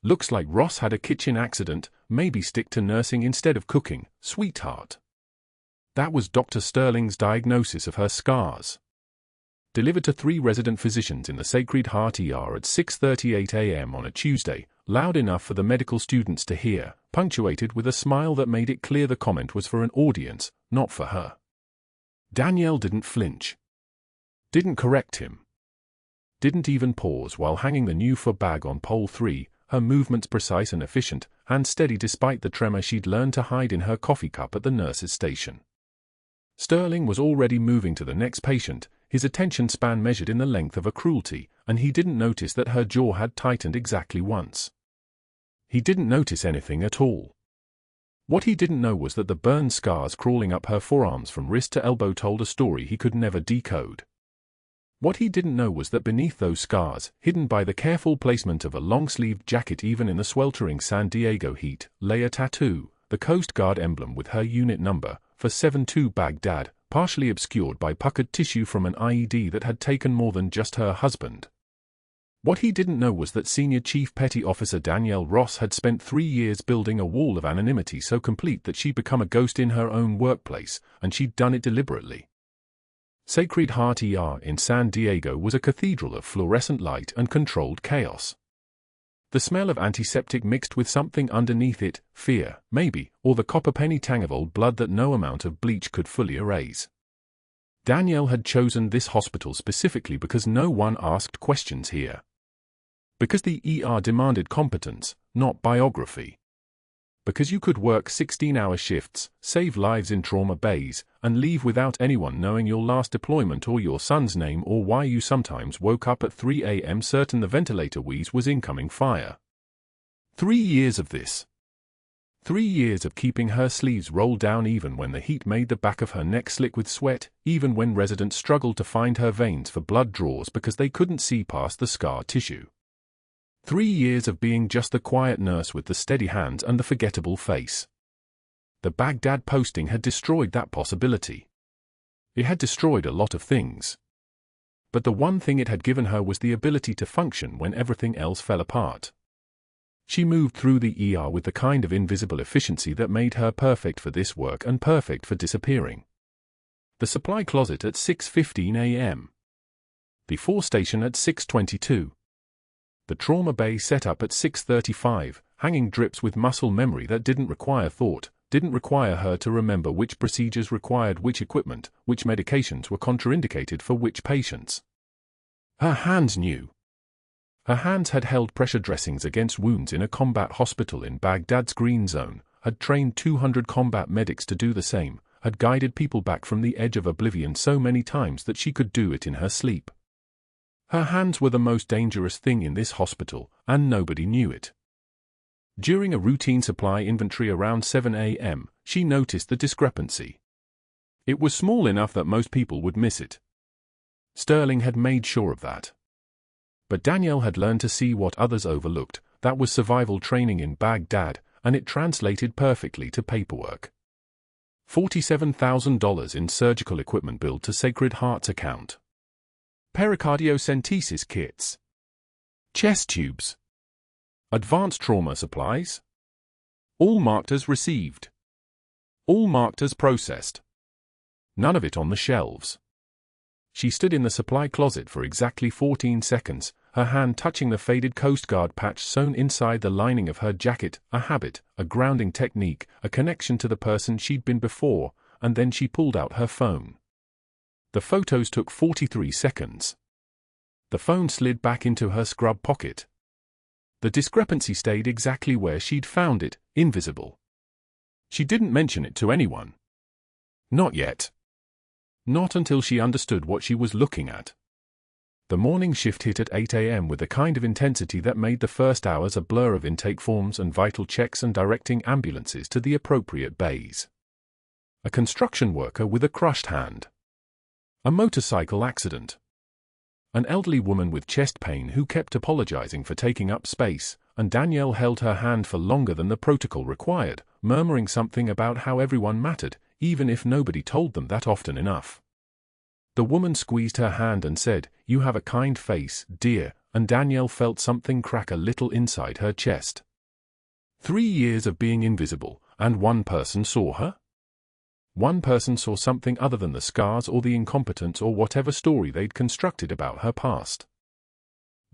Looks like Ross had a kitchen accident, maybe stick to nursing instead of cooking, sweetheart. That was Dr. Sterling's diagnosis of her scars. Delivered to 3 resident physicians in the Sacred Heart ER at 6:38 a.m. on a Tuesday, loud enough for the medical students to hear, punctuated with a smile that made it clear the comment was for an audience, not for her. Danielle didn't flinch. Didn't correct him. Didn't even pause while hanging the new foot bag on pole 3, her movements precise and efficient, hand steady despite the tremor she'd learned to hide in her coffee cup at the nurse's station. Sterling was already moving to the next patient, his attention span measured in the length of a cruelty, and he didn't notice that her jaw had tightened exactly once. He didn't notice anything at all. What he didn't know was that the burn scars crawling up her forearms from wrist to elbow told a story he could never decode. What he didn't know was that beneath those scars, hidden by the careful placement of a long-sleeved jacket even in the sweltering San Diego heat, lay a tattoo, the Coast Guard emblem with her unit number, for 72 Baghdad, partially obscured by puckered tissue from an IED that had taken more than just her husband. What he didn't know was that Senior Chief Petty Officer Danielle Ross had spent 3 years building a wall of anonymity so complete that she'd become a ghost in her own workplace, and she'd done it deliberately. Sacred Heart ER in San Diego was a cathedral of fluorescent light and controlled chaos. The smell of antiseptic mixed with something underneath it, fear, maybe, or the copper penny tang of old blood that no amount of bleach could fully erase. Danielle had chosen this hospital specifically because no one asked questions here. Because the ER demanded competence, not biography. Because you could work 16-hour shifts, save lives in trauma bays, and leave without anyone knowing your last deployment or your son's name or why you sometimes woke up at 3 a.m. certain the ventilator wheeze was incoming fire. 3 years of this. 3 years of keeping her sleeves rolled down even when the heat made the back of her neck slick with sweat, even when residents struggled to find her veins for blood draws because they couldn't see past the scar tissue. 3 years of being just the quiet nurse with the steady hands and the forgettable face. The Baghdad posting had destroyed that possibility. It had destroyed a lot of things. But the one thing it had given her was the ability to function when everything else fell apart. She moved through the ER with the kind of invisible efficiency that made her perfect for this work and perfect for disappearing. The supply closet at 6:15 a.m. The 4 station at 6:22. The trauma bay set up at 6:35, hanging drips with muscle memory that didn't require thought, didn't require her to remember which procedures required which equipment, which medications were contraindicated for which patients. Her hands knew. Her hands had held pressure dressings against wounds in a combat hospital in Baghdad's green zone, had trained 200 combat medics to do the same, had guided people back from the edge of oblivion so many times that she could do it in her sleep. Her hands were the most dangerous thing in this hospital, and nobody knew it. During a routine supply inventory around 7 a.m., she noticed the discrepancy. It was small enough that most people would miss it. Sterling had made sure of that. But Danielle had learned to see what others overlooked. That was survival training in Baghdad, and it translated perfectly to paperwork. $47,000 in surgical equipment billed to Sacred Heart's account. Pericardiocentesis kits. Chest tubes. Advanced trauma supplies. All marked as received. All marked as processed. None of it on the shelves. She stood in the supply closet for exactly 14 seconds, her hand touching the faded Coast Guard patch sewn inside the lining of her jacket, a habit, a grounding technique, a connection to the person she'd been before, and then she pulled out her phone. The photos took 43 seconds. The phone slid back into her scrub pocket. The discrepancy stayed exactly where she'd found it, invisible. She didn't mention it to anyone. Not yet. Not until she understood what she was looking at. The morning shift hit at 8 a.m. with a kind of intensity that made the first hours a blur of intake forms and vital checks and directing ambulances to the appropriate bays. A construction worker with a crushed hand. A motorcycle accident. An elderly woman with chest pain who kept apologizing for taking up space, and Danielle held her hand for longer than the protocol required, murmuring something about how everyone mattered, even if nobody told them that often enough. The woman squeezed her hand and said, "You have a kind face, dear," and Danielle felt something crack a little inside her chest. 3 years of being invisible, and one person saw her? One person saw something other than the scars or the incompetence or whatever story they'd constructed about her past.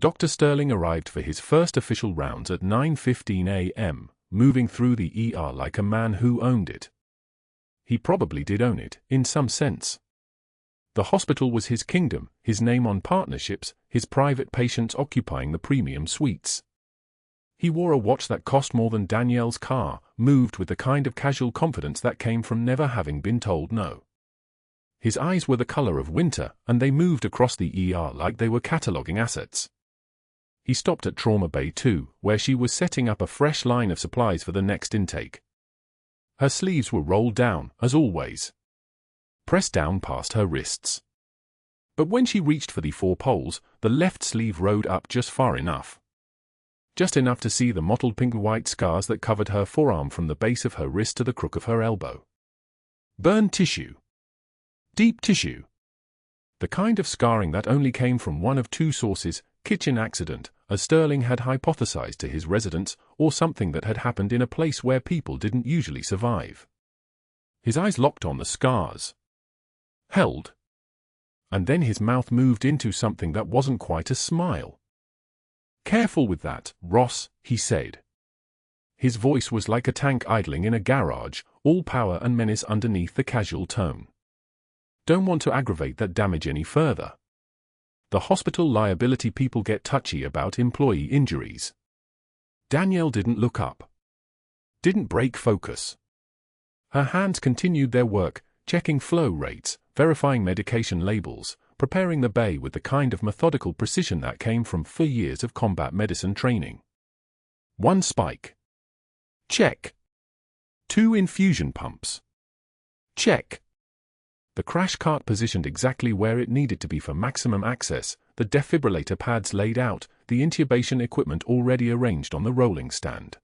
Dr. Sterling arrived for his first official rounds at 9:15 a.m., moving through the ER like a man who owned it. He probably did own it, in some sense. The hospital was his kingdom, his name on partnerships, his private patients occupying the premium suites. He wore a watch that cost more than Danielle's car, moved with the kind of casual confidence that came from never having been told no. His eyes were the color of winter, and they moved across the ER like they were cataloging assets. He stopped at Trauma Bay 2, where she was setting up a fresh line of supplies for the next intake. Her sleeves were rolled down, as always, pressed down past her wrists. But when she reached for the 4 poles, the left sleeve rode up just far enough. Just enough to see the mottled pink-white scars that covered her forearm from the base of her wrist to the crook of her elbow. Burned tissue. Deep tissue. The kind of scarring that only came from one of 2 sources: kitchen accident, as Sterling had hypothesized to his residents, or something that had happened in a place where people didn't usually survive. His eyes locked on the scars. Held. And then his mouth moved into something that wasn't quite a smile. "Careful with that, Ross," he said. His voice was like a tank idling in a garage, all power and menace underneath the casual tone. "Don't want to aggravate that damage any further. The hospital liability people get touchy about employee injuries." Danielle didn't look up. Didn't break focus. Her hands continued their work, checking flow rates, verifying medication labels, preparing the bay with the kind of methodical precision that came from 4 years of combat medicine training. 1 spike. Check. 2 infusion pumps. Check. The crash cart positioned exactly where it needed to be for maximum access, the defibrillator pads laid out, the intubation equipment already arranged on the rolling stand.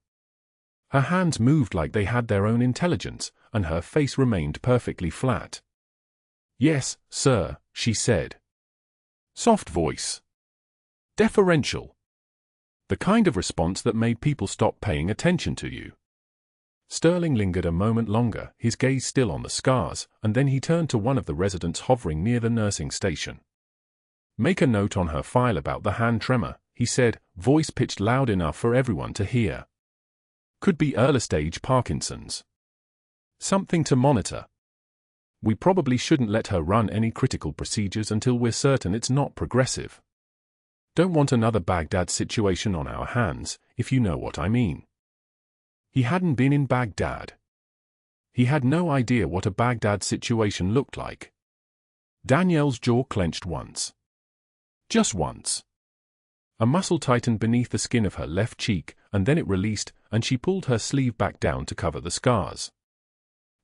Her hands moved like they had their own intelligence, and her face remained perfectly flat. "Yes, sir," she said. Soft voice. Deferential. The kind of response that made people stop paying attention to you. Sterling lingered a moment longer, his gaze still on the scars, and then he turned to one of the residents hovering near the nursing station. "Make a note on her file about the hand tremor," he said, voice pitched loud enough for everyone to hear. "Could be early-stage Parkinson's. Something to monitor. We probably shouldn't let her run any critical procedures until we're certain it's not progressive. Don't want another Baghdad situation on our hands, if you know what I mean." He hadn't been in Baghdad. He had no idea what a Baghdad situation looked like. Danielle's jaw clenched once. Just once. A muscle tightened beneath the skin of her left cheek, and then it released, and she pulled her sleeve back down to cover the scars.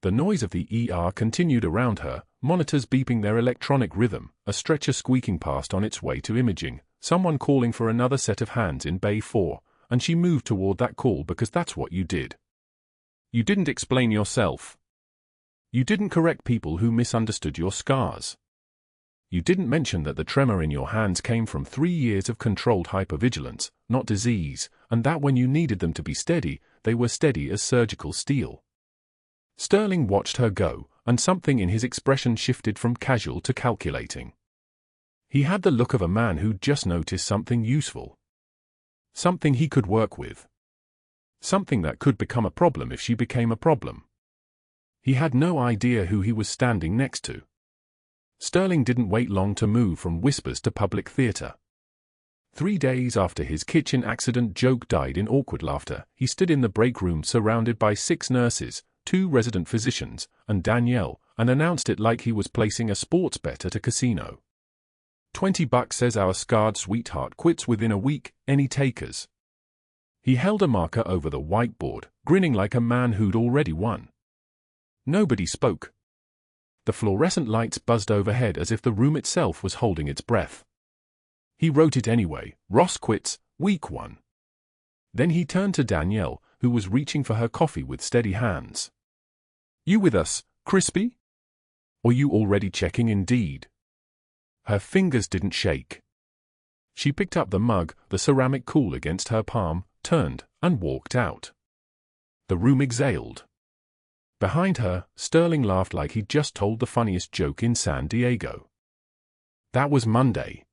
The noise of the ER continued around her, monitors beeping their electronic rhythm, a stretcher squeaking past on its way to imaging, someone calling for another set of hands in Bay 4, and she moved toward that call because that's what you did. You didn't explain yourself. You didn't correct people who misunderstood your scars. You didn't mention that the tremor in your hands came from 3 years of controlled hypervigilance, not disease, and that when you needed them to be steady, they were steady as surgical steel. Sterling watched her go, and something in his expression shifted from casual to calculating. He had the look of a man who'd just noticed something useful. Something he could work with. Something that could become a problem if she became a problem. He had no idea who he was standing next to. Sterling didn't wait long to move from whispers to public theater. 3 days after his kitchen accident joke died in awkward laughter, he stood in the break room surrounded by 6 nurses, 2 resident physicians, and Danielle, and announced it like he was placing a sports bet at a casino. $20 says our scarred sweetheart quits within a week, any takers? He held a marker over the whiteboard, grinning like a man who'd already won. Nobody spoke. The fluorescent lights buzzed overhead as if the room itself was holding its breath. He wrote it anyway, Ross quits, week 1. Then he turned to Danielle, who was reaching for her coffee with steady hands. "You with us, Crispy? Or you already checking Indeed?" Her fingers didn't shake. She picked up the mug, the ceramic cool against her palm, turned, and walked out. The room exhaled. Behind her, Sterling laughed like he'd just told the funniest joke in San Diego. That was Monday.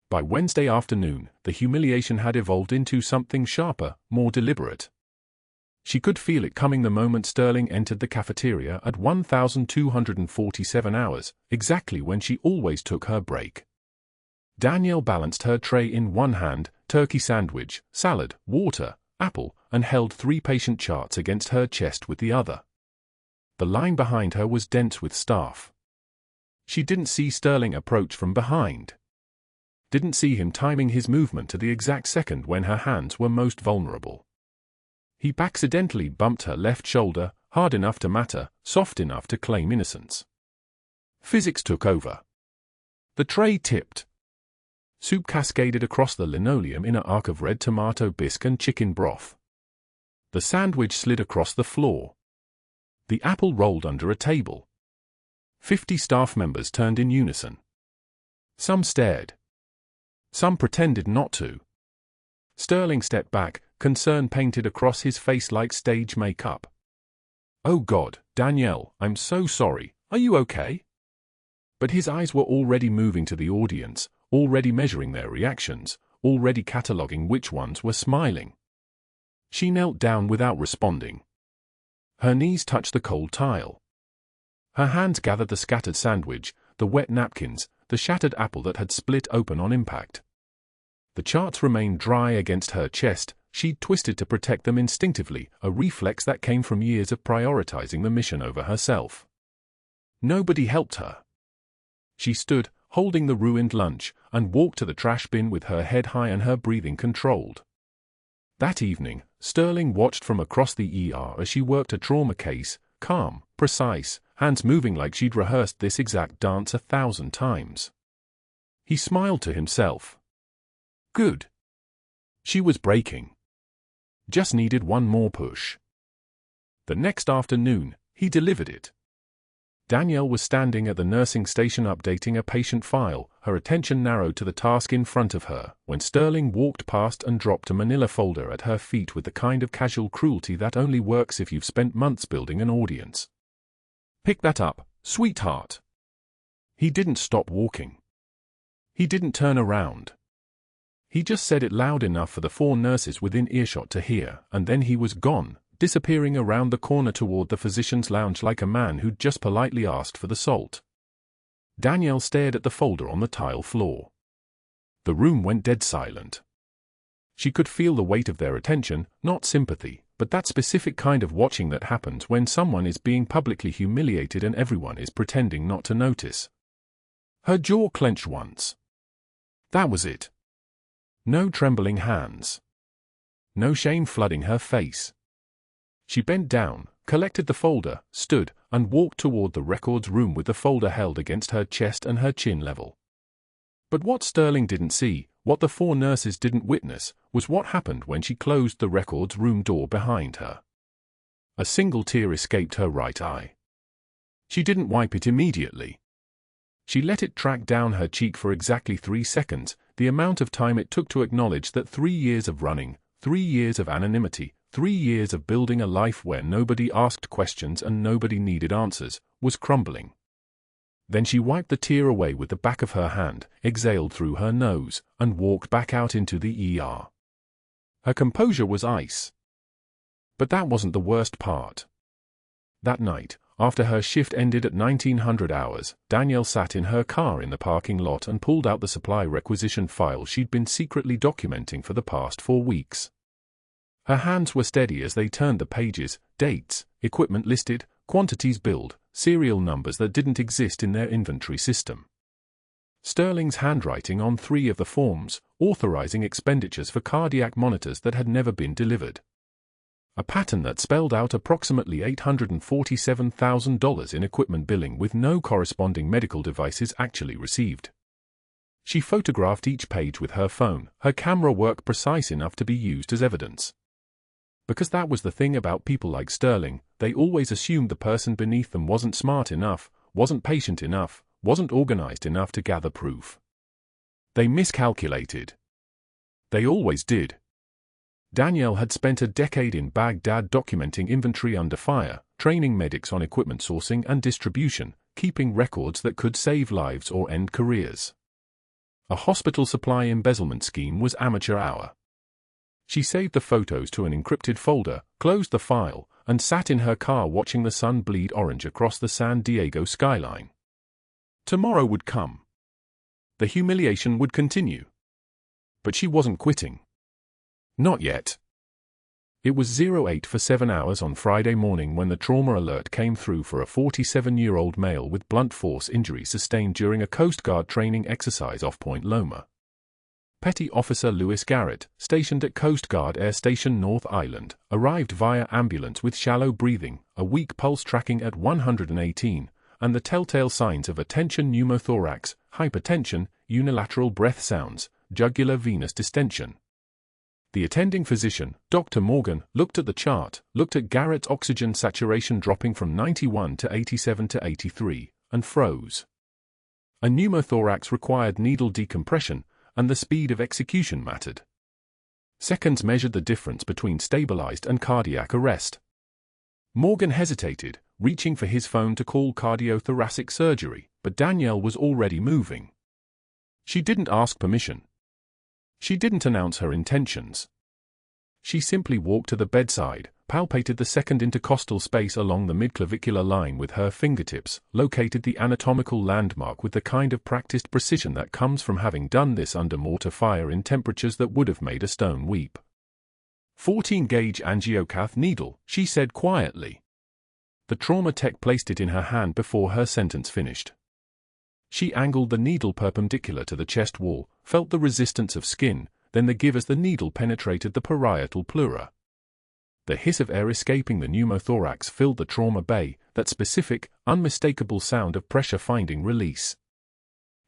By Wednesday afternoon, the humiliation had evolved into something sharper, more deliberate. She could feel it coming the moment Sterling entered the cafeteria at 1247 hours, exactly when she always took her break. Danielle balanced her tray in one hand, turkey sandwich, salad, water, apple, and held 3 patient charts against her chest with the other. The line behind her was dense with staff. She didn't see Sterling approach from behind. Didn't see him timing his movement to the exact second when her hands were most vulnerable. He accidentally bumped her left shoulder, hard enough to matter, soft enough to claim innocence. Physics took over. The tray tipped. Soup cascaded across the linoleum in an arc of red tomato bisque and chicken broth. The sandwich slid across the floor. The apple rolled under a table. 50 staff members turned in unison. Some stared. Some pretended not to. Sterling stepped back, concern painted across his face like stage makeup. "Oh God, Danielle, I'm so sorry. Are you okay?" But his eyes were already moving to the audience, already measuring their reactions, already cataloguing which ones were smiling. She knelt down without responding. Her knees touched the cold tile. Her hands gathered the scattered sandwich, the wet napkins, the shattered apple that had split open on impact. The charts remained dry against her chest. She'd twisted to protect them instinctively, a reflex that came from years of prioritizing the mission over herself. Nobody helped her. She stood, holding the ruined lunch, and walked to the trash bin with her head high and her breathing controlled. That evening, Sterling watched from across the ER as she worked a trauma case, calm, precise, hands moving like she'd rehearsed this exact dance 1,000 times. He smiled to himself. Good. She was breaking. Just needed one more push. The next afternoon, he delivered it. Danielle was standing at the nursing station updating a patient file, her attention narrowed to the task in front of her, when Sterling walked past and dropped a manila folder at her feet with the kind of casual cruelty that only works if you've spent months building an audience. "Pick that up, sweetheart." He didn't stop walking. He didn't turn around. He just said it loud enough for the 4 nurses within earshot to hear, and then he was gone, disappearing around the corner toward the physician's lounge like a man who'd just politely asked for the salt. Danielle stared at the folder on the tile floor. The room went dead silent. She could feel the weight of their attention, not sympathy, but that specific kind of watching that happens when someone is being publicly humiliated and everyone is pretending not to notice. Her jaw clenched once. That was it. No trembling hands. No shame flooding her face. She bent down, collected the folder, stood, and walked toward the records room with the folder held against her chest and her chin level. But what Sterling didn't see, what the 4 nurses didn't witness, was what happened when she closed the records room door behind her. A single tear escaped her right eye. She didn't wipe it immediately. She let it track down her cheek for exactly 3 seconds, the amount of time it took to acknowledge that 3 years of running, 3 years of anonymity, 3 years of building a life where nobody asked questions and nobody needed answers, was crumbling. Then she wiped the tear away with the back of her hand, exhaled through her nose, and walked back out into the ER. Her composure was ice. But that wasn't the worst part. That night, after her shift ended at 1900 hours, Danielle sat in her car in the parking lot and pulled out the supply requisition file she'd been secretly documenting for the past 4 weeks. Her hands were steady as they turned the pages, dates, equipment listed, quantities billed, serial numbers that didn't exist in their inventory system. Sterling's handwriting on 3 of the forms, authorizing expenditures for cardiac monitors that had never been delivered. A pattern that spelled out approximately $847,000 in equipment billing with no corresponding medical devices actually received. She photographed each page with her phone, her camera work precise enough to be used as evidence. Because that was the thing about people like Sterling, they always assumed the person beneath them wasn't smart enough, wasn't patient enough, wasn't organized enough to gather proof. They miscalculated. They always did. Danielle had spent a decade in Baghdad documenting inventory under fire, training medics on equipment sourcing and distribution, keeping records that could save lives or end careers. A hospital supply embezzlement scheme was amateur hour. She saved the photos to an encrypted folder, closed the file, and sat in her car watching the sun bleed orange across the San Diego skyline. Tomorrow would come. The humiliation would continue. But she wasn't quitting. Not yet. It was 08 for 7 hours on Friday morning when the trauma alert came through for a 47-year-old male with blunt force injury sustained during a Coast Guard training exercise off Point Loma. Petty Officer Lewis Garrett, stationed at Coast Guard Air Station North Island, arrived via ambulance with shallow breathing, a weak pulse tracking at 118, and the telltale signs of attention pneumothorax, hypertension, unilateral breath sounds, jugular venous distension. The attending physician, Dr. Morgan, looked at the chart, looked at Garrett's oxygen saturation dropping from 91 to 87 to 83, and froze. A pneumothorax required needle decompression, and the speed of execution mattered. Seconds measured the difference between stabilized and cardiac arrest. Morgan hesitated, reaching for his phone to call cardiothoracic surgery, but Danielle was already moving. She didn't ask permission. She didn't announce her intentions. She simply walked to the bedside, palpated the second intercostal space along the midclavicular line with her fingertips, located the anatomical landmark with the kind of practiced precision that comes from having done this under mortar fire in temperatures that would have made a stone weep. 14-gauge angiocath needle, she said quietly. The trauma tech placed it in her hand before her sentence finished. She angled the needle perpendicular to the chest wall, felt the resistance of skin, then the give as the needle penetrated the parietal pleura. The hiss of air escaping the pneumothorax filled the trauma bay, that specific, unmistakable sound of pressure finding release.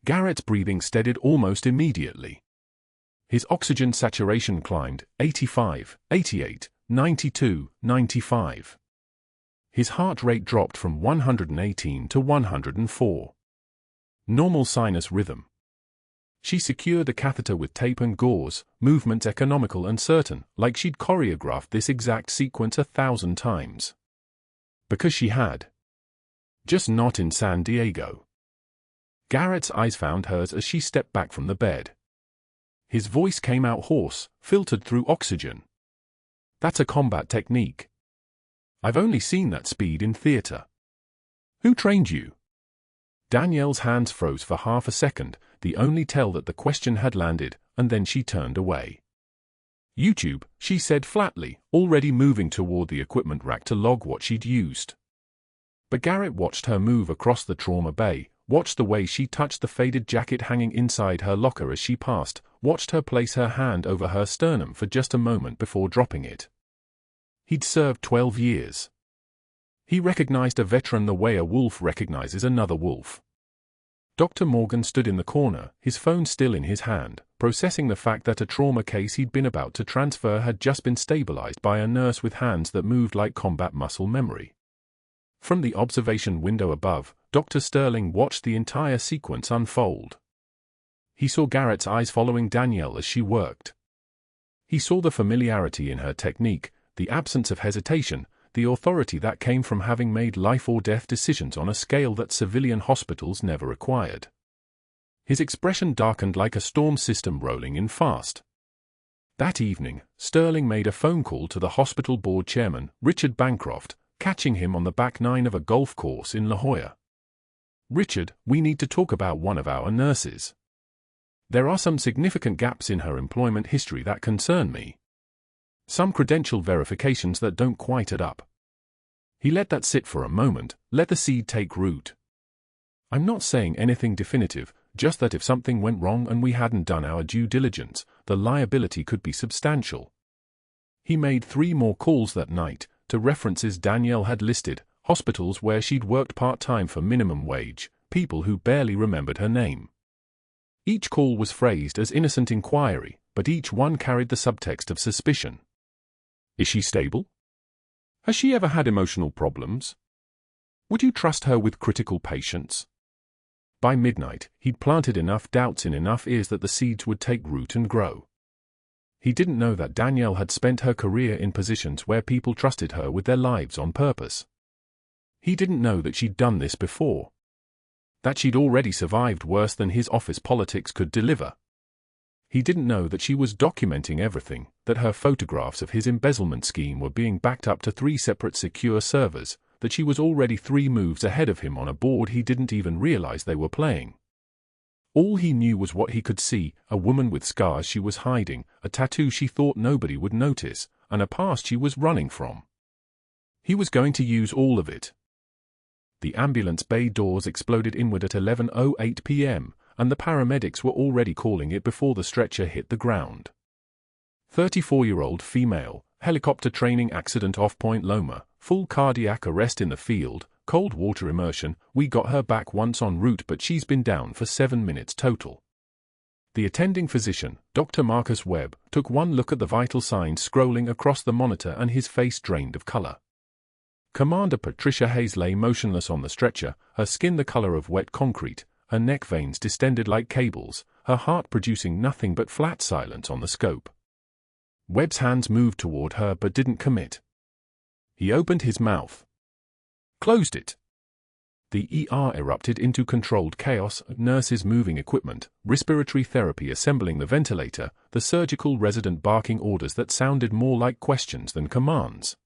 Garrett's breathing steadied almost immediately. His oxygen saturation climbed, 85, 88, 92, 95. His heart rate dropped from 118 to 104. Normal sinus rhythm. She secured the catheter with tape and gauze, movements economical and certain, like she'd choreographed this exact sequence 1,000 times. Because she had. Just not in San Diego. Garrett's eyes found hers as she stepped back from the bed. His voice came out hoarse, filtered through oxygen. That's a combat technique. I've only seen that speed in theater. Who trained you? Danielle's hands froze for half a second, the only tell that the question had landed, and then she turned away. YouTube, she said flatly, already moving toward the equipment rack to log what she'd used. But Garrett watched her move across the trauma bay, watched the way she touched the faded jacket hanging inside her locker as she passed, watched her place her hand over her sternum for just a moment before dropping it. He'd served 12 years. He recognized a veteran the way a wolf recognizes another wolf. Dr. Morgan stood in the corner, his phone still in his hand, processing the fact that a trauma case he'd been about to transfer had just been stabilized by a nurse with hands that moved like combat muscle memory. From the observation window above, Dr. Sterling watched the entire sequence unfold. He saw Garrett's eyes following Danielle as she worked. He saw the familiarity in her technique, the absence of hesitation, the authority that came from having made life-or-death decisions on a scale that civilian hospitals never acquired. His expression darkened like a storm system rolling in fast. That evening, Sterling made a phone call to the hospital board chairman, Richard Bancroft, catching him on the back nine of a golf course in La Jolla. "Richard, we need to talk about one of our nurses. There are some significant gaps in her employment history that concern me. Some credential verifications that don't quite add up." He let that sit for a moment, let the seed take root. "I'm not saying anything definitive, just that if something went wrong and we hadn't done our due diligence, the liability could be substantial." He made 3 more calls that night, to references Danielle had listed, hospitals where she'd worked part-time for minimum wage, people who barely remembered her name. Each call was phrased as innocent inquiry, but each one carried the subtext of suspicion. Is she stable? Has she ever had emotional problems? Would you trust her with critical patients? By midnight, he'd planted enough doubts in enough ears that the seeds would take root and grow. He didn't know that Danielle had spent her career in positions where people trusted her with their lives on purpose. He didn't know that she'd done this before. That she'd already survived worse than his office politics could deliver. He didn't know that she was documenting everything, that her photographs of his embezzlement scheme were being backed up to 3 separate secure servers, that she was already 3 moves ahead of him on a board he didn't even realize they were playing. All he knew was what he could see, a woman with scars she was hiding, a tattoo she thought nobody would notice, and a past she was running from. He was going to use all of it. The ambulance bay doors exploded inward at 11:08 p.m., and the paramedics were already calling it before the stretcher hit the ground. 34-year-old female, helicopter training accident off Point Loma, full cardiac arrest in the field, cold water immersion. We got her back once en route, but she's been down for 7 minutes total. The attending physician, Dr. Marcus Webb, took one look at the vital signs scrolling across the monitor and his face drained of color. Commander Patricia Hayes lay motionless on the stretcher, her skin the color of wet concrete, her neck veins distended like cables, her heart producing nothing but flat silence on the scope. Webb's hands moved toward her but didn't commit. He opened his mouth. Closed it. The ER erupted into controlled chaos, nurses moving equipment, respiratory therapy assembling the ventilator, the surgical resident barking orders that sounded more like questions than commands.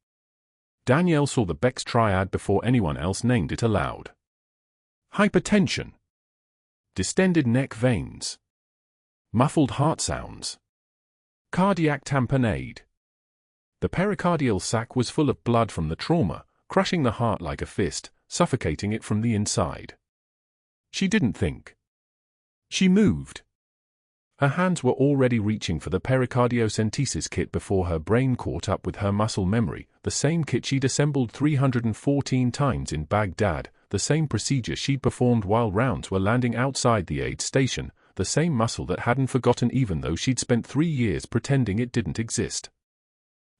Danielle saw the Beck's triad before anyone else named it aloud. Hypertension. Distended neck veins. Muffled heart sounds. Cardiac tamponade. The pericardial sac was full of blood from the trauma, crushing the heart like a fist, suffocating it from the inside. She didn't think. She moved. Her hands were already reaching for the pericardiocentesis kit before her brain caught up with her muscle memory, the same kit she'd assembled 314 times in Baghdad, the same procedure she'd performed while rounds were landing outside the aid station, the same muscle that hadn't forgotten even though she'd spent 3 years pretending it didn't exist.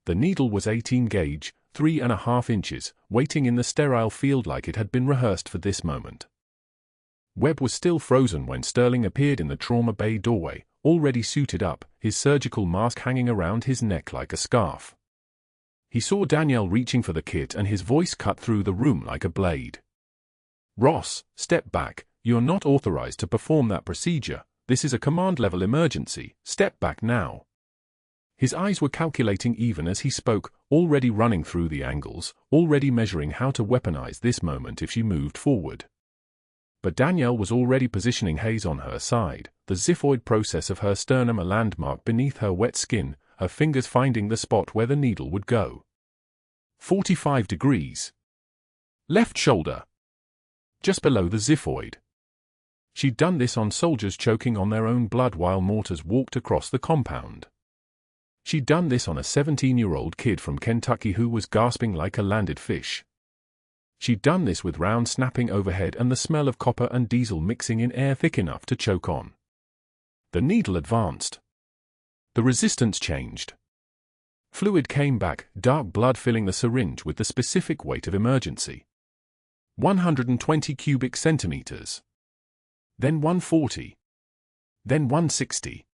The needle was 18 gauge, 3.5 inches, waiting in the sterile field like it had been rehearsed for this moment. Webb was still frozen when Sterling appeared in the trauma bay doorway, already suited up, his surgical mask hanging around his neck like a scarf. He saw Danielle reaching for the kit and his voice cut through the room like a blade. Ross, step back, you're not authorized to perform that procedure, this is a command-level emergency, step back now. His eyes were calculating even as he spoke, already running through the angles, already measuring how to weaponize this moment if she moved forward. But Danielle was already positioning Hayes on her side, the xiphoid process of her sternum a landmark beneath her wet skin, her fingers finding the spot where the needle would go. 45 degrees. Left shoulder. Just below the xiphoid. She'd done this on soldiers choking on their own blood while mortars walked across the compound. She'd done this on a 17-year-old kid from Kentucky who was gasping like a landed fish. She'd done this with rounds snapping overhead and the smell of copper and diesel mixing in air thick enough to choke on. The needle advanced. The resistance changed. Fluid came back, dark blood filling the syringe with the specific weight of emergency. 120 cubic centimeters. Then 140. Then 160.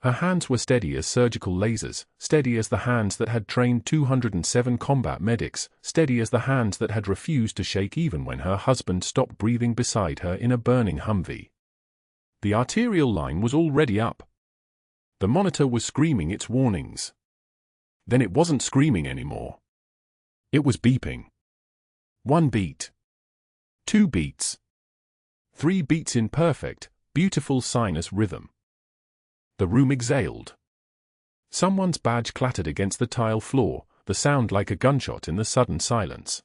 Her hands were steady as surgical lasers, steady as the hands that had trained 207 combat medics, steady as the hands that had refused to shake even when her husband stopped breathing beside her in a burning Humvee. The arterial line was already up. The monitor was screaming its warnings. Then it wasn't screaming anymore. It was beeping. 1 beat. 2 beats. 3 beats in perfect, beautiful sinus rhythm. The room exhaled. Someone's badge clattered against the tile floor, the sound like a gunshot in the sudden silence.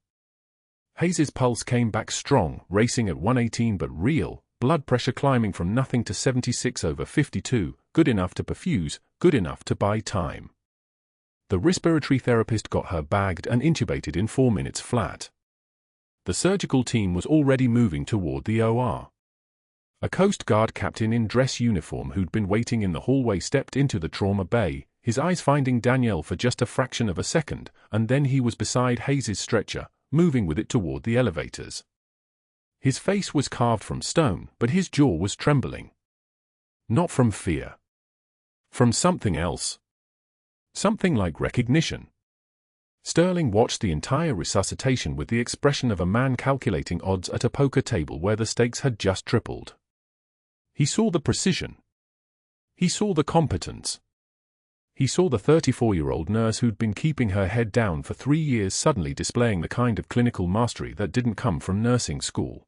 Hayes's pulse came back strong, racing at 118 but real, blood pressure climbing from nothing to 76/52, good enough to perfuse, good enough to buy time. The respiratory therapist got her bagged and intubated in 4 minutes flat. The surgical team was already moving toward the OR. A Coast Guard captain in dress uniform who'd been waiting in the hallway stepped into the trauma bay, his eyes finding Danielle for just a fraction of a second, and then he was beside Hayes's stretcher, moving with it toward the elevators. His face was carved from stone, but his jaw was trembling. Not from fear. From something else. Something like recognition. Sterling watched the entire resuscitation with the expression of a man calculating odds at a poker table where the stakes had just tripled. He saw the precision. He saw the competence. He saw the 34-year-old nurse who'd been keeping her head down for 3 years suddenly displaying the kind of clinical mastery that didn't come from nursing school.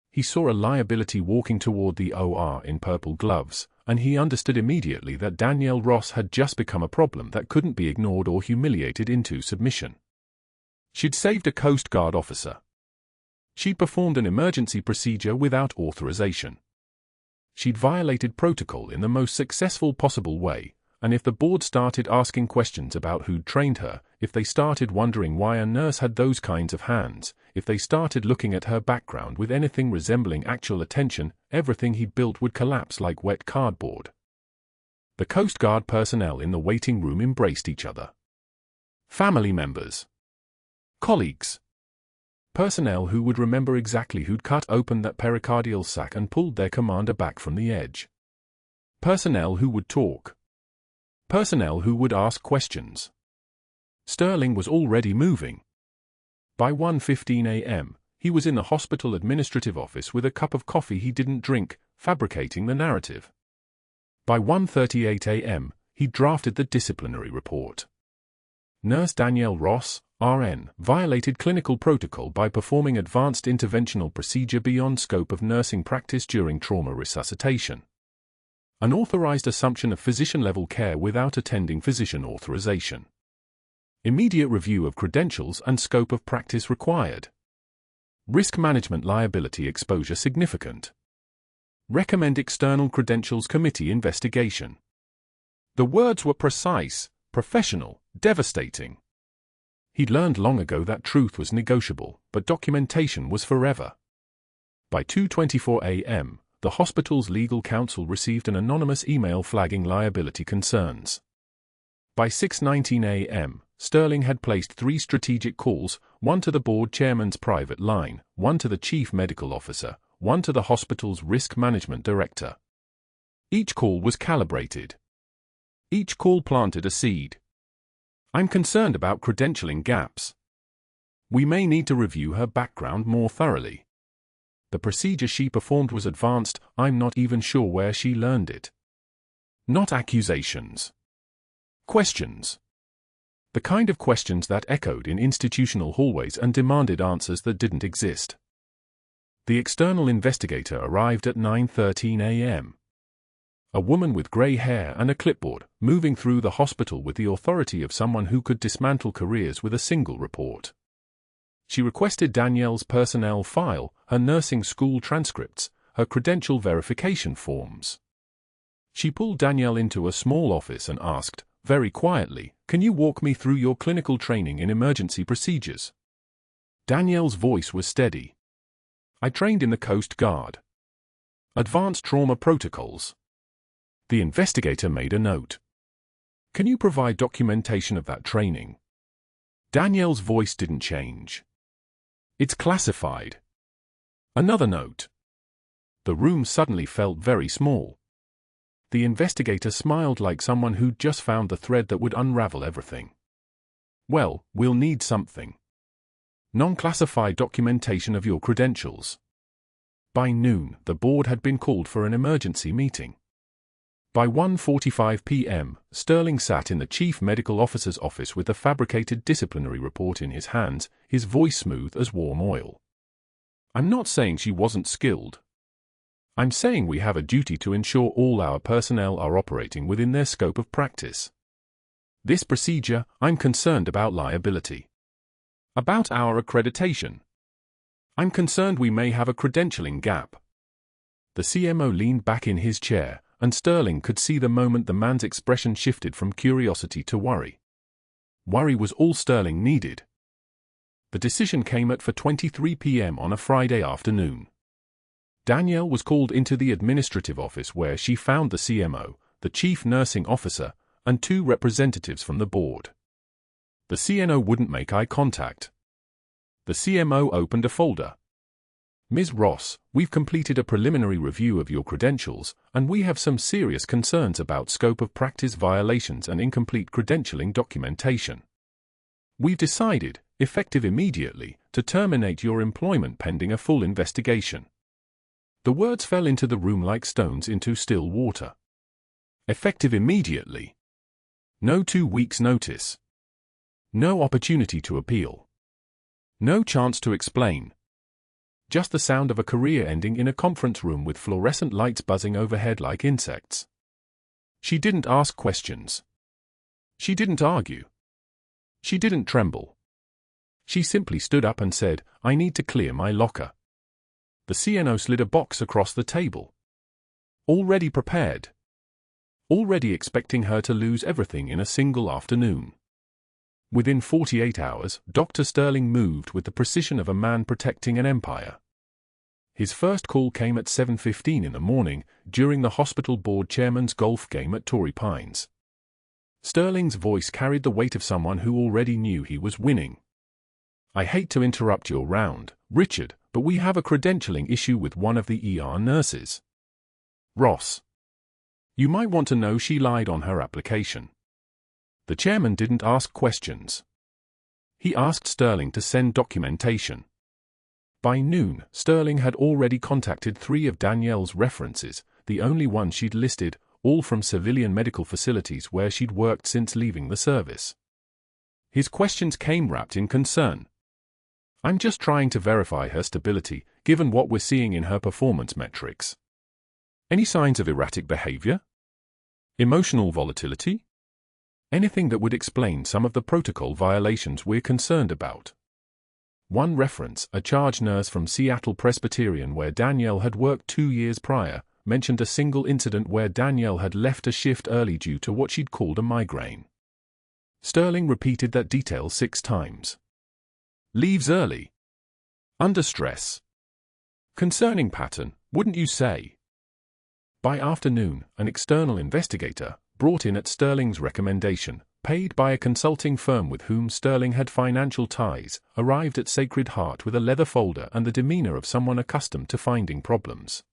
He saw a liability walking toward the OR in purple gloves, and he understood immediately that Danielle Ross had just become a problem that couldn't be ignored or humiliated into submission. She'd saved a Coast Guard officer. She'd performed an emergency procedure without authorization. She'd violated protocol in the most successful possible way, and if the board started asking questions about who'd trained her, if they started wondering why a nurse had those kinds of hands, if they started looking at her background with anything resembling actual attention, everything he'd built would collapse like wet cardboard. The Coast Guard personnel in the waiting room embraced each other. Family members. Colleagues. Personnel who would remember exactly who'd cut open that pericardial sac and pulled their commander back from the edge. Personnel who would talk. Personnel who would ask questions. Sterling was already moving. By 1:15 a.m., he was in the hospital administrative office with a cup of coffee he didn't drink, fabricating the narrative. By 1:38 a.m., he drafted the disciplinary report. Nurse Danielle Ross, RN, violated clinical protocol by performing advanced interventional procedure beyond scope of nursing practice during trauma resuscitation. Unauthorized assumption of physician-level care without attending physician authorization. Immediate review of credentials and scope of practice required. Risk management liability exposure significant. Recommend external credentials committee investigation. The words were precise, professional, devastating. He'd learned long ago that truth was negotiable, but documentation was forever. By 2:24 a.m., the hospital's legal counsel received an anonymous email flagging liability concerns. By 6:19 a.m., Sterling had placed 3 strategic calls, one to the board chairman's private line, one to the chief medical officer, one to the hospital's risk management director. Each call was calibrated. Each call planted a seed. I'm concerned about credentialing gaps. We may need to review her background more thoroughly. The procedure she performed was advanced, I'm not even sure where she learned it. Not accusations. Questions. The kind of questions that echoed in institutional hallways and demanded answers that didn't exist. The external investigator arrived at 9:13 a.m. A woman with grey hair and a clipboard, moving through the hospital with the authority of someone who could dismantle careers with a single report. She requested Danielle's personnel file, her nursing school transcripts, her credential verification forms. She pulled Danielle into a small office and asked, very quietly, "Can you walk me through your clinical training in emergency procedures?" Danielle's voice was steady. "I trained in the Coast Guard. Advanced trauma protocols." The investigator made a note. "Can you provide documentation of that training?" Danielle's voice didn't change. "It's classified." Another note. The room suddenly felt very small. The investigator smiled like someone who'd just found the thread that would unravel everything. "Well, we'll need something. Non-classified documentation of your credentials." By noon, the board had been called for an emergency meeting. By 1:45 p.m., Sterling sat in the chief medical officer's office with the fabricated disciplinary report in his hands, his voice smooth as warm oil. "I'm not saying she wasn't skilled. I'm saying we have a duty to ensure all our personnel are operating within their scope of practice. This procedure, I'm concerned about liability. About our accreditation. I'm concerned we may have a credentialing gap." The CMO leaned back in his chair, and Sterling could see the moment the man's expression shifted from curiosity to worry. Worry was all Sterling needed. The decision came at 4:23 p.m. on a Friday afternoon. Danielle was called into the administrative office where she found the CMO, the chief nursing officer, and 2 representatives from the board. The CNO wouldn't make eye contact. The CMO opened a folder. Ms. Ross, we've completed a preliminary review of your credentials, and we have some serious concerns about scope of practice violations and incomplete credentialing documentation. We've decided, effective immediately, to terminate your employment pending a full investigation. The words fell into the room like stones into still water. Effective immediately. No 2 weeks' notice. No opportunity to appeal. No chance to explain. Just the sound of a career ending in a conference room with fluorescent lights buzzing overhead like insects. She didn't ask questions. She didn't argue. She didn't tremble. She simply stood up and said, "I need to clear my locker." The CNO slid a box across the table. Already prepared. Already expecting her to lose everything in a single afternoon. Within 48 hours, Dr. Sterling moved with the precision of a man protecting an empire. His first call came at 7:15 in the morning, during the hospital board chairman's golf game at Torrey Pines. Sterling's voice carried the weight of someone who already knew he was winning. "I hate to interrupt your round, Richard, but we have a credentialing issue with one of the ER nurses. Ross. You might want to know she lied on her application." The chairman didn't ask questions. He asked Sterling to send documentation. By noon, Sterling had already contacted 3 of Danielle's references, the only ones she'd listed, all from civilian medical facilities where she'd worked since leaving the service. His questions came wrapped in concern. "I'm just trying to verify her stability, given what we're seeing in her performance metrics. Any signs of erratic behavior? Emotional volatility? Anything that would explain some of the protocol violations we're concerned about." One reference, a charge nurse from Seattle Presbyterian where Danielle had worked 2 years prior, mentioned a single incident where Danielle had left a shift early due to what she'd called a migraine. Sterling repeated that detail 6 times. Leaves early. Under stress. Concerning pattern, wouldn't you say? By afternoon, an external investigator, brought in at Sterling's recommendation, paid by a consulting firm with whom Sterling had financial ties, arrived at Sacred Heart with a leather folder and the demeanor of someone accustomed to finding problems.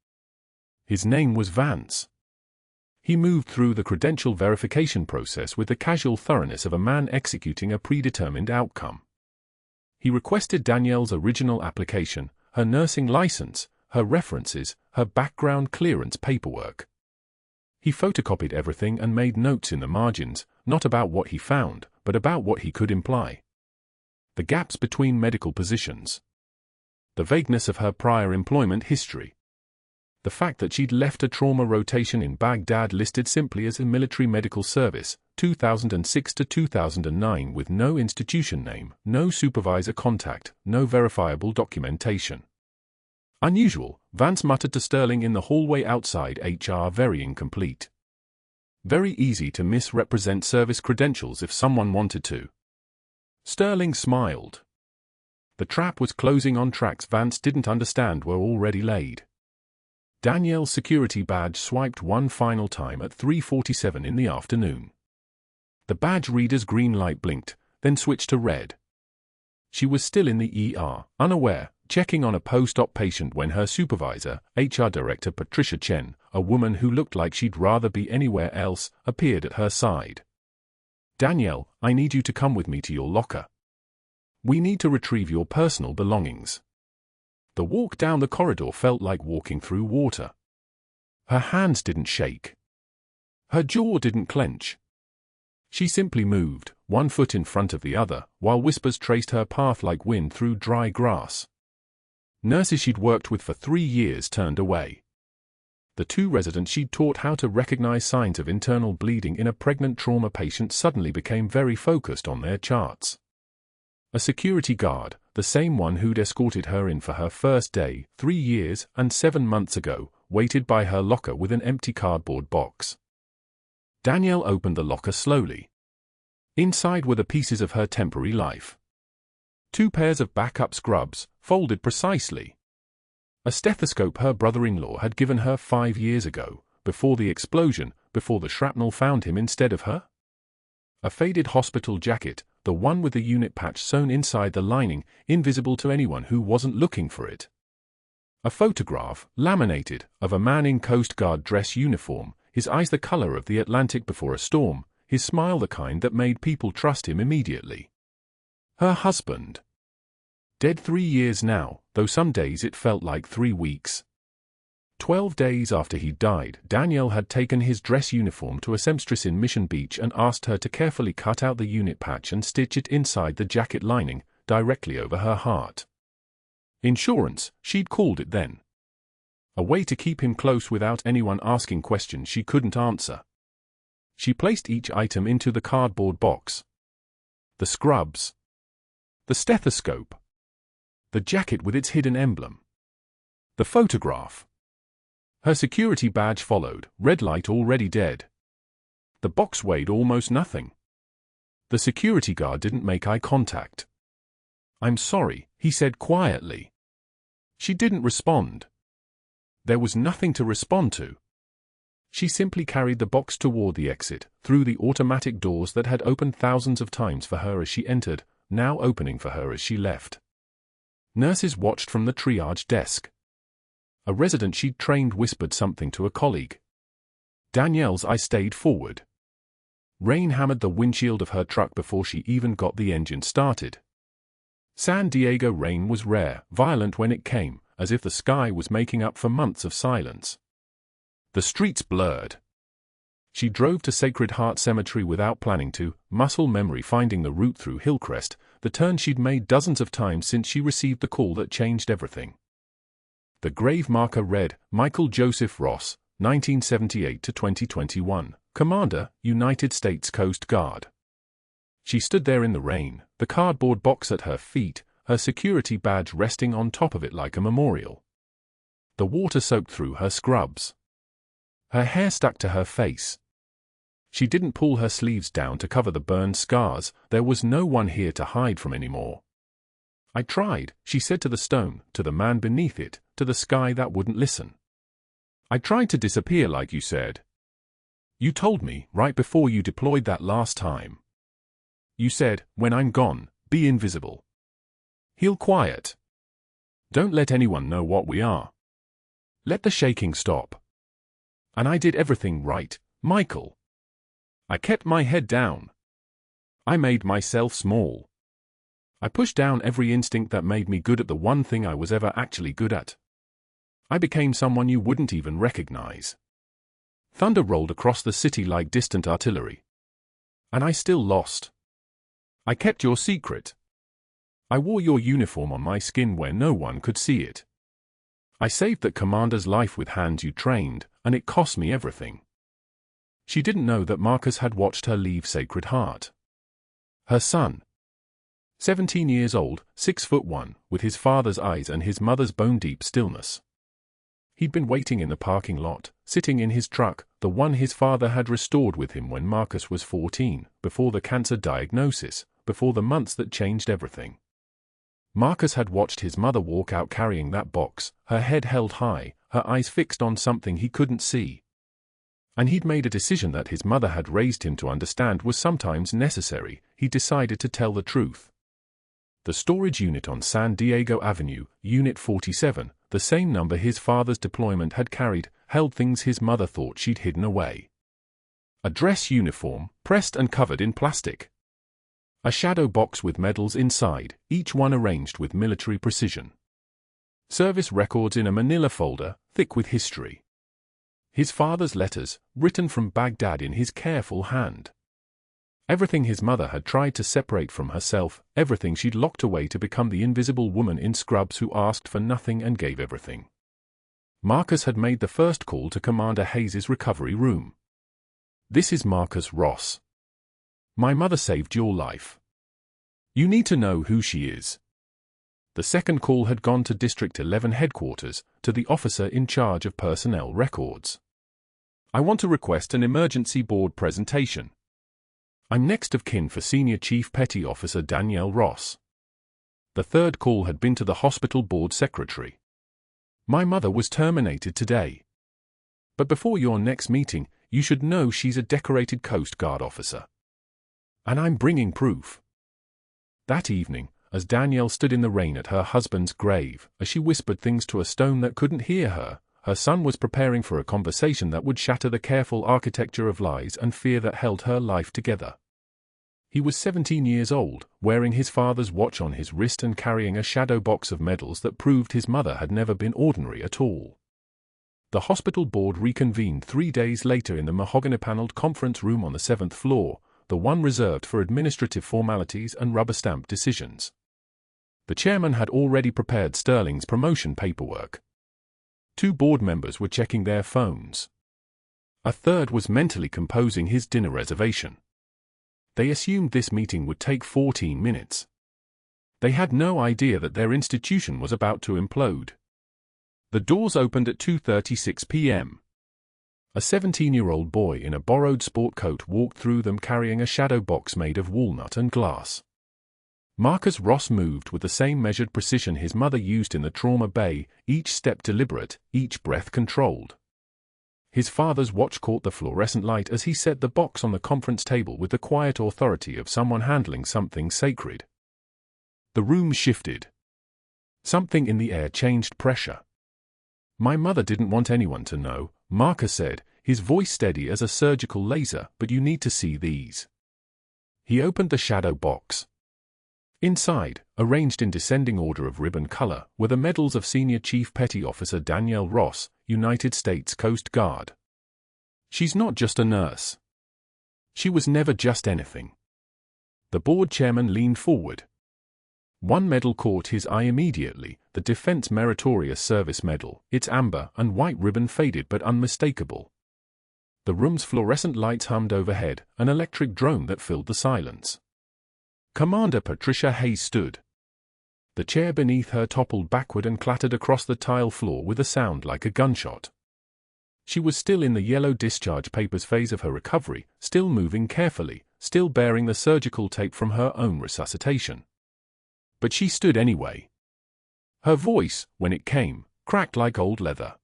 His name was Vance. He moved through the credential verification process with the casual thoroughness of a man executing a predetermined outcome. He requested Danielle's original application, her nursing license, her references, her background clearance paperwork. He photocopied everything and made notes in the margins, not about what he found, but about what he could imply. The gaps between medical positions. The vagueness of her prior employment history. The fact that she'd left a trauma rotation in Baghdad listed simply as a military medical service, 2006 to 2009 with no institution name, no supervisor contact, no verifiable documentation. Unusual, Vance muttered to Sterling in the hallway outside HR. Very incomplete. Very easy to misrepresent service credentials if someone wanted to. Sterling smiled. The trap was closing on tracks Vance didn't understand were already laid. Danielle's security badge swiped one final time at 3:47 in the afternoon. The badge reader's green light blinked, then switched to red. She was still in the ER, unaware, checking on a post-op patient when her supervisor, HR Director Patricia Chen, a woman who looked like she'd rather be anywhere else, appeared at her side. "Danielle, I need you to come with me to your locker. We need to retrieve your personal belongings." The walk down the corridor felt like walking through water. Her hands didn't shake. Her jaw didn't clench. She simply moved, one foot in front of the other, while whispers traced her path like wind through dry grass. Nurses she'd worked with for 3 years turned away. The 2 residents she'd taught how to recognize signs of internal bleeding in a pregnant trauma patient suddenly became very focused on their charts. A security guard, the same one who'd escorted her in for her first day, 3 years and 7 months ago, waited by her locker with an empty cardboard box. Danielle opened the locker slowly. Inside were the pieces of her temporary life. 2 pairs of backup scrubs, folded precisely. A stethoscope her brother-in-law had given her 5 years ago, before the explosion, before the shrapnel found him instead of her. A faded hospital jacket, the one with the unit patch sewn inside the lining, invisible to anyone who wasn't looking for it. A photograph, laminated, of a man in Coast Guard dress uniform, his eyes the color of the Atlantic before a storm, his smile the kind that made people trust him immediately. Her husband. Dead 3 years now, though some days it felt like 3 weeks. 12 days after he died, Danielle had taken his dress uniform to a seamstress in Mission Beach and asked her to carefully cut out the unit patch and stitch it inside the jacket lining, directly over her heart. Insurance, she'd called it then. A way to keep him close without anyone asking questions she couldn't answer. She placed each item into the cardboard box. The scrubs. The stethoscope. The jacket with its hidden emblem. The photograph. Her security badge followed, red light already dead. The box weighed almost nothing. The security guard didn't make eye contact. "I'm sorry," he said quietly. She didn't respond. There was nothing to respond to. She simply carried the box toward the exit, through the automatic doors that had opened thousands of times for her as she entered, now opening for her as she left. Nurses watched from the triage desk. A resident she'd trained whispered something to a colleague. Danielle's eye stayed forward. Rain hammered the windshield of her truck before she even got the engine started. San Diego rain was rare, violent when it came, as if the sky was making up for months of silence. The streets blurred. She drove to Sacred Heart Cemetery without planning to, muscle memory finding the route through Hillcrest, the turn she'd made dozens of times since she received the call that changed everything. The grave marker read, Michael Joseph Ross, 1978 to 2021, Commander, United States Coast Guard. She stood there in the rain, the cardboard box at her feet, her security badge resting on top of it like a memorial. The water soaked through her scrubs. Her hair stuck to her face. She didn't pull her sleeves down to cover the burned scars, there was no one here to hide from anymore. "I tried," she said to the stone, to the man beneath it, to the sky that wouldn't listen. "I tried to disappear like you said. You told me, right before you deployed that last time. You said, when I'm gone, be invisible. Heal quiet. Don't let anyone know what we are. Let the shaking stop. And I did everything right, Michael. I kept my head down. I made myself small. I pushed down every instinct that made me good at the one thing I was ever actually good at. I became someone you wouldn't even recognize. Thunder rolled across the city like distant artillery. And I still lost. I kept your secret. I wore your uniform on my skin where no one could see it. I saved that commander's life with hands you trained, and it cost me everything." She didn't know that Marcus had watched her leave Sacred Heart. Her son. 17 years old, 6'1", with his father's eyes and his mother's bone-deep stillness. He'd been waiting in the parking lot, sitting in his truck, the one his father had restored with him when Marcus was 14, before the cancer diagnosis, before the months that changed everything. Marcus had watched his mother walk out carrying that box, her head held high, her eyes fixed on something he couldn't see. And he'd made a decision that his mother had raised him to understand was sometimes necessary. He decided to tell the truth. The storage unit on San Diego Avenue, Unit 47, the same number his father's deployment had carried, held things his mother thought she'd hidden away. A dress uniform, pressed and covered in plastic. A shadow box with medals inside, each one arranged with military precision. Service records in a manila folder, thick with history. His father's letters, written from Baghdad in his careful hand. Everything his mother had tried to separate from herself, everything she'd locked away to become the invisible woman in scrubs who asked for nothing and gave everything. Marcus had made the first call to Commander Hayes's recovery room. "This is Marcus Ross. My mother saved your life. You need to know who she is." The second call had gone to District 11 headquarters, to the officer in charge of personnel records. "I want to request an emergency board presentation. I'm next of kin for Senior Chief Petty Officer Danielle Ross." The third call had been to the hospital board secretary. "My mother was terminated today. But before your next meeting, you should know she's a decorated Coast Guard officer. And I'm bringing proof." That evening, as Danielle stood in the rain at her husband's grave, as she whispered things to a stone that couldn't hear her. Her son was preparing for a conversation that would shatter the careful architecture of lies and fear that held her life together. He was 17 years old, wearing his father's watch on his wrist and carrying a shadow box of medals that proved his mother had never been ordinary at all. The hospital board reconvened 3 days later in the mahogany-paneled conference room on the 7th floor, the one reserved for administrative formalities and rubber-stamped decisions. The chairman had already prepared Sterling's promotion paperwork. 2 board members were checking their phones. A third was mentally composing his dinner reservation. They assumed this meeting would take 14 minutes. They had no idea that their institution was about to implode. The doors opened at 2:36 p.m. A 17-year-old boy in a borrowed sport coat walked through them carrying a shadow box made of walnut and glass. Marcus Ross moved with the same measured precision his mother used in the trauma bay, each step deliberate, each breath controlled. His father's watch caught the fluorescent light as he set the box on the conference table with the quiet authority of someone handling something sacred. The room shifted. Something in the air changed pressure. "My mother didn't want anyone to know," Marcus said, his voice steady as a surgical laser, "but you need to see these." He opened the shadow box. Inside, arranged in descending order of ribbon color, were the medals of Senior Chief Petty Officer Danielle Ross, United States Coast Guard. She's not just a nurse. She was never just anything. The board chairman leaned forward. One medal caught his eye immediately, the Defense Meritorious Service Medal, its amber and white ribbon faded but unmistakable. The room's fluorescent lights hummed overhead, an electric drone that filled the silence. Commander Patricia Hayes stood. The chair beneath her toppled backward and clattered across the tile floor with a sound like a gunshot. She was still in the yellow discharge papers phase of her recovery, still moving carefully, still bearing the surgical tape from her own resuscitation. But she stood anyway. Her voice, when it came, cracked like old leather.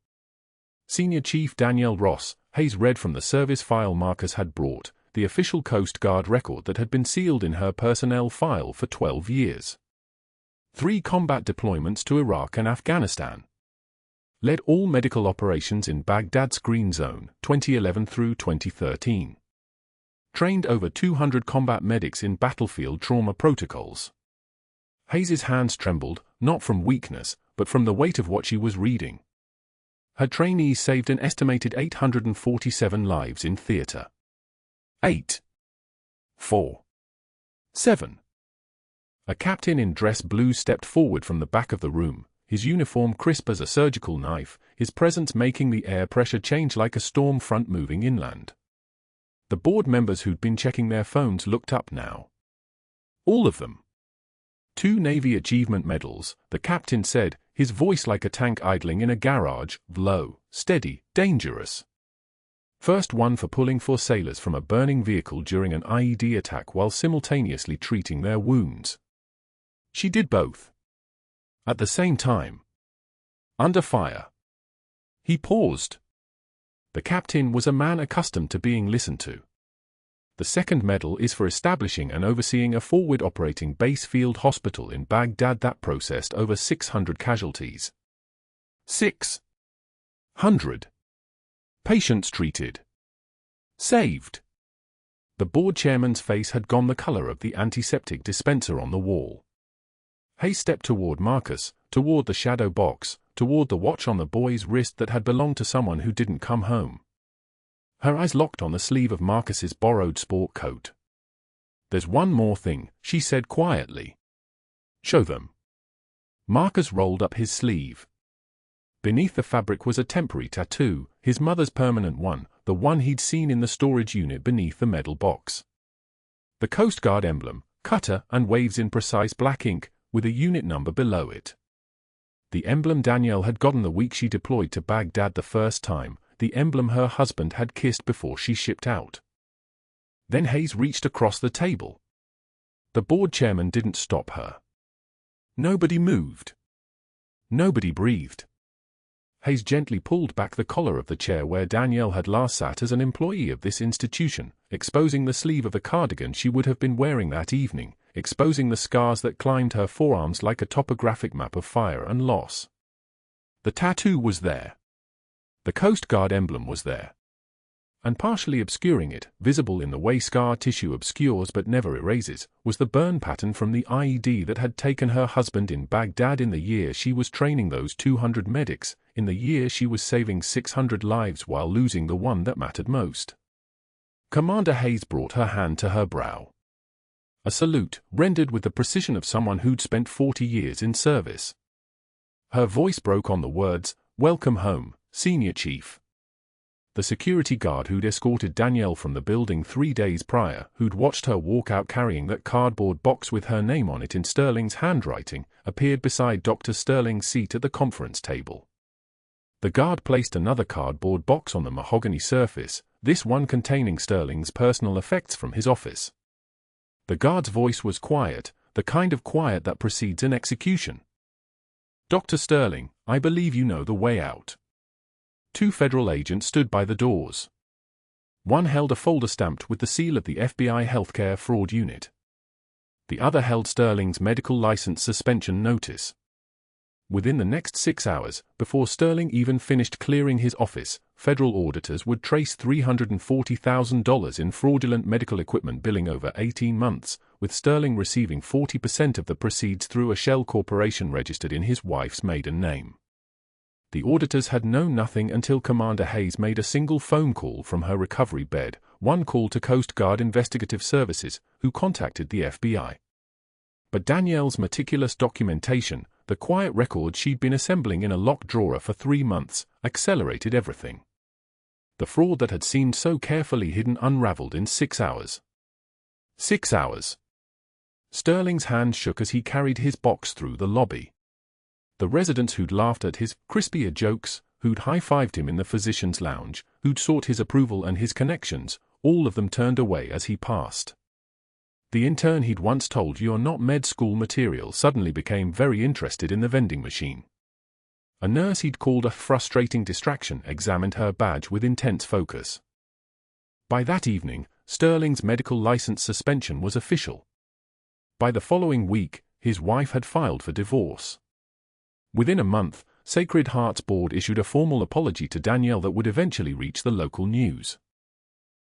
Senior Chief Danielle Ross, Hayes read from the service file Marcus had brought, the official Coast Guard record that had been sealed in her personnel file for 12 years. 3 combat deployments to Iraq and Afghanistan. Led all medical operations in Baghdad's Green Zone, 2011 through 2013. Trained over 200 combat medics in battlefield trauma protocols. Hayes's hands trembled, not from weakness, but from the weight of what she was reading. Her trainees saved an estimated 847 lives in theater. 8. 4. 7. A captain in dress blue stepped forward from the back of the room, his uniform crisp as a surgical knife, his presence making the air pressure change like a storm front moving inland. The board members who'd been checking their phones looked up now. All of them. 2 Navy Achievement Medals, the captain said, his voice like a tank idling in a garage, low, steady, dangerous. First one for pulling 4 sailors from a burning vehicle during an IED attack while simultaneously treating their wounds. She did both. At the same time. Under fire. He paused. The captain was a man accustomed to being listened to. The second medal is for establishing and overseeing a forward operating base field hospital in Baghdad that processed over 600 casualties. 600 patients treated. Saved. The board chairman's face had gone the color of the antiseptic dispenser on the wall. Hayes stepped toward Marcus, toward the shadow box, toward the watch on the boy's wrist that had belonged to someone who didn't come home. Her eyes locked on the sleeve of Marcus's borrowed sport coat. "There's one more thing," she said quietly. "Show them." Marcus rolled up his sleeve. Beneath the fabric was a temporary tattoo, his mother's permanent one, the one he'd seen in the storage unit beneath the medal box. The Coast Guard emblem, cutter and waves in precise black ink, with a unit number below it. The emblem Danielle had gotten the week she deployed to Baghdad the first time, the emblem her husband had kissed before she shipped out. Then Hayes reached across the table. The board chairman didn't stop her. Nobody moved. Nobody breathed. Hayes gently pulled back the collar of the chair where Danielle had last sat as an employee of this institution, exposing the sleeve of a cardigan she would have been wearing that evening, exposing the scars that climbed her forearms like a topographic map of fire and loss. The tattoo was there. The Coast Guard emblem was there. And partially obscuring it, visible in the way scar tissue obscures but never erases, was the burn pattern from the IED that had taken her husband in Baghdad in the year she was training those 200 medics, in the year she was saving 600 lives while losing the one that mattered most. Commander Hayes brought her hand to her brow. A salute, rendered with the precision of someone who'd spent 40 years in service. Her voice broke on the words, "Welcome home, Senior Chief." The security guard who'd escorted Danielle from the building 3 days prior, who'd watched her walk out carrying that cardboard box with her name on it in Sterling's handwriting, appeared beside Dr. Sterling's seat at the conference table. The guard placed another cardboard box on the mahogany surface, this one containing Sterling's personal effects from his office. The guard's voice was quiet, the kind of quiet that precedes an execution. "Dr. Sterling, I believe you know the way out." 2 federal agents stood by the doors. One held a folder stamped with the seal of the FBI Healthcare Fraud Unit. The other held Sterling's medical license suspension notice. Within the next 6 hours, before Sterling even finished clearing his office, federal auditors would trace $340,000 in fraudulent medical equipment billing over 18 months, with Sterling receiving 40% of the proceeds through a shell corporation registered in his wife's maiden name. The auditors had known nothing until Commander Hayes made a single phone call from her recovery bed, one call to Coast Guard Investigative Services, who contacted the FBI. But Danielle's meticulous documentation, the quiet record she'd been assembling in a locked drawer for 3 months, accelerated everything. The fraud that had seemed so carefully hidden unraveled in 6 hours. 6 hours. Sterling's hand shook as he carried his box through the lobby. The residents who'd laughed at his crispier jokes, who'd high-fived him in the physician's lounge, who'd sought his approval and his connections, all of them turned away as he passed. The intern he'd once told "You're not med school material" suddenly became very interested in the vending machine. A nurse he'd called a frustrating distraction examined her badge with intense focus. By that evening, Sterling's medical license suspension was official. By the following week, his wife had filed for divorce. Within a month, Sacred Heart's board issued a formal apology to Danielle that would eventually reach the local news.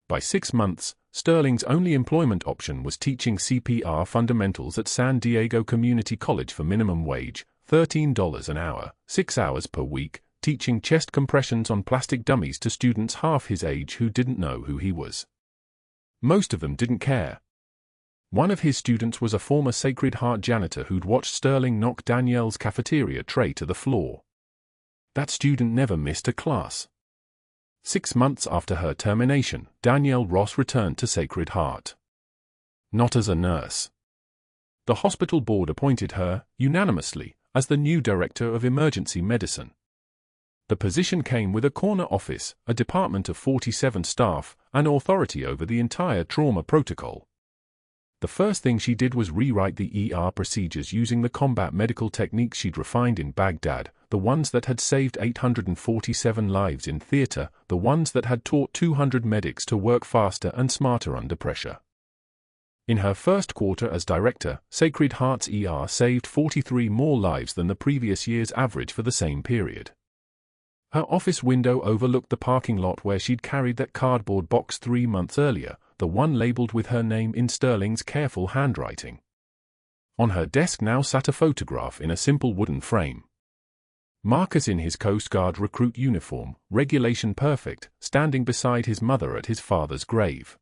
By 6 months, Sterling's only employment option was teaching CPR fundamentals at San Diego Community College for minimum wage, $13 an hour, 6 hours per week, teaching chest compressions on plastic dummies to students half his age who didn't know who he was. Most of them didn't care. One of his students was a former Sacred Heart janitor who'd watched Sterling knock Danielle's cafeteria tray to the floor. That student never missed a class. 6 months after her termination, Danielle Ross returned to Sacred Heart. Not as a nurse. The hospital board appointed her, unanimously, as the new director of emergency medicine. The position came with a corner office, a department of 47 staff, and authority over the entire trauma protocol. The first thing she did was rewrite the ER procedures using the combat medical techniques she'd refined in Baghdad, the ones that had saved 847 lives in theater, the ones that had taught 200 medics to work faster and smarter under pressure. In her first quarter as director, Sacred Heart's ER saved 43 more lives than the previous year's average for the same period. Her office window overlooked the parking lot where she'd carried that cardboard box 3 months earlier, the one labeled with her name in Sterling's careful handwriting. On her desk now sat a photograph in a simple wooden frame. Marcus in his Coast Guard recruit uniform, regulation perfect, standing beside his mother at his father's grave.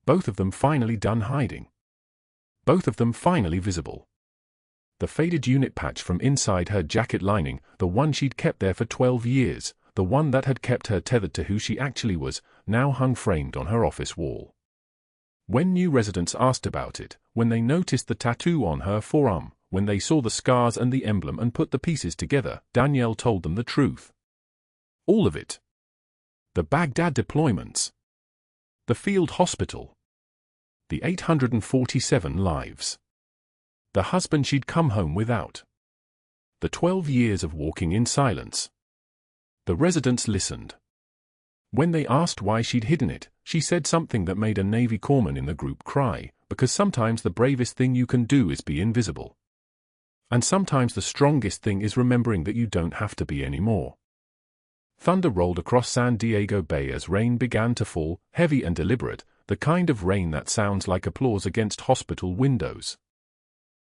Both of them finally done hiding. Both of them finally visible. The faded unit patch from inside her jacket lining, the one she'd kept there for 12 years, the one that had kept her tethered to who she actually was, now hung framed on her office wall. When new residents asked about it, when they noticed the tattoo on her forearm, when they saw the scars and the emblem and put the pieces together, Danielle told them the truth. All of it. The Baghdad deployments. The field hospital. The 847 lives. The husband she'd come home without. The 12 years of walking in silence. The residents listened. When they asked why she'd hidden it, she said something that made a Navy corpsman in the group cry, because sometimes the bravest thing you can do is be invisible. And sometimes the strongest thing is remembering that you don't have to be anymore. Thunder rolled across San Diego Bay as rain began to fall, heavy and deliberate, the kind of rain that sounds like applause against hospital windows.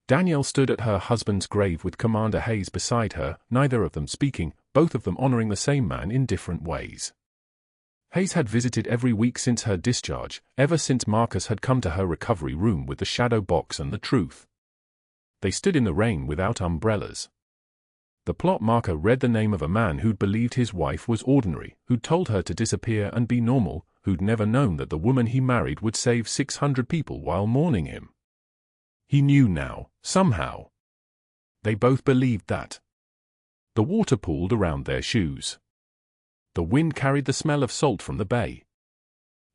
Danielle stood at her husband's grave with Commander Hayes beside her, neither of them speaking, both of them honoring the same man in different ways. Hayes had visited every week since her discharge, ever since Marcus had come to her recovery room with the shadow box and the truth. They stood in the rain without umbrellas. The plot marker read the name of a man who'd believed his wife was ordinary, who'd told her to disappear and be normal, who'd never known that the woman he married would save 600 people while mourning him. He knew now, somehow. They both believed that. The water pooled around their shoes. The wind carried the smell of salt from the bay.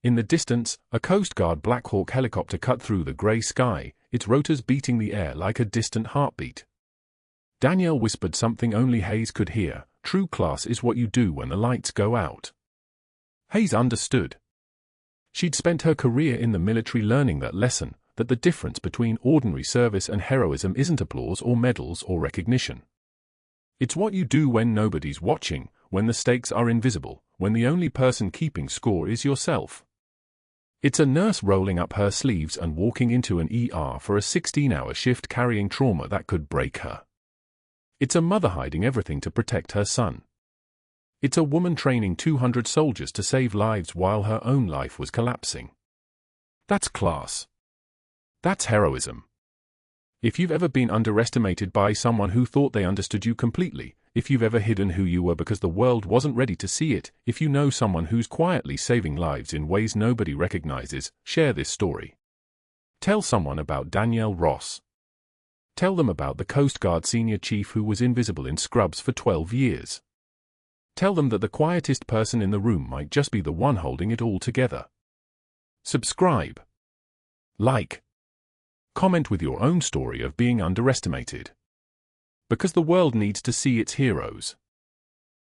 In the distance, a Coast Guard Black Hawk helicopter cut through the grey sky, its rotors beating the air like a distant heartbeat. Danielle whispered something only Hayes could hear. True class is what you do when the lights go out. Hayes understood. She'd spent her career in the military learning that lesson, that the difference between ordinary service and heroism isn't applause or medals or recognition. It's what you do when nobody's watching, when the stakes are invisible, when the only person keeping score is yourself. It's a nurse rolling up her sleeves and walking into an ER for a 16-hour shift carrying trauma that could break her. It's a mother hiding everything to protect her son. It's a woman training 200 soldiers to save lives while her own life was collapsing. That's class. That's heroism. If you've ever been underestimated by someone who thought they understood you completely, if you've ever hidden who you were because the world wasn't ready to see it, if you know someone who's quietly saving lives in ways nobody recognizes, share this story. Tell someone about Danielle Ross. Tell them about the Coast Guard senior chief who was invisible in scrubs for 12 years. Tell them that the quietest person in the room might just be the one holding it all together. Subscribe. Like. Comment with your own story of being underestimated. Because the world needs to see its heroes.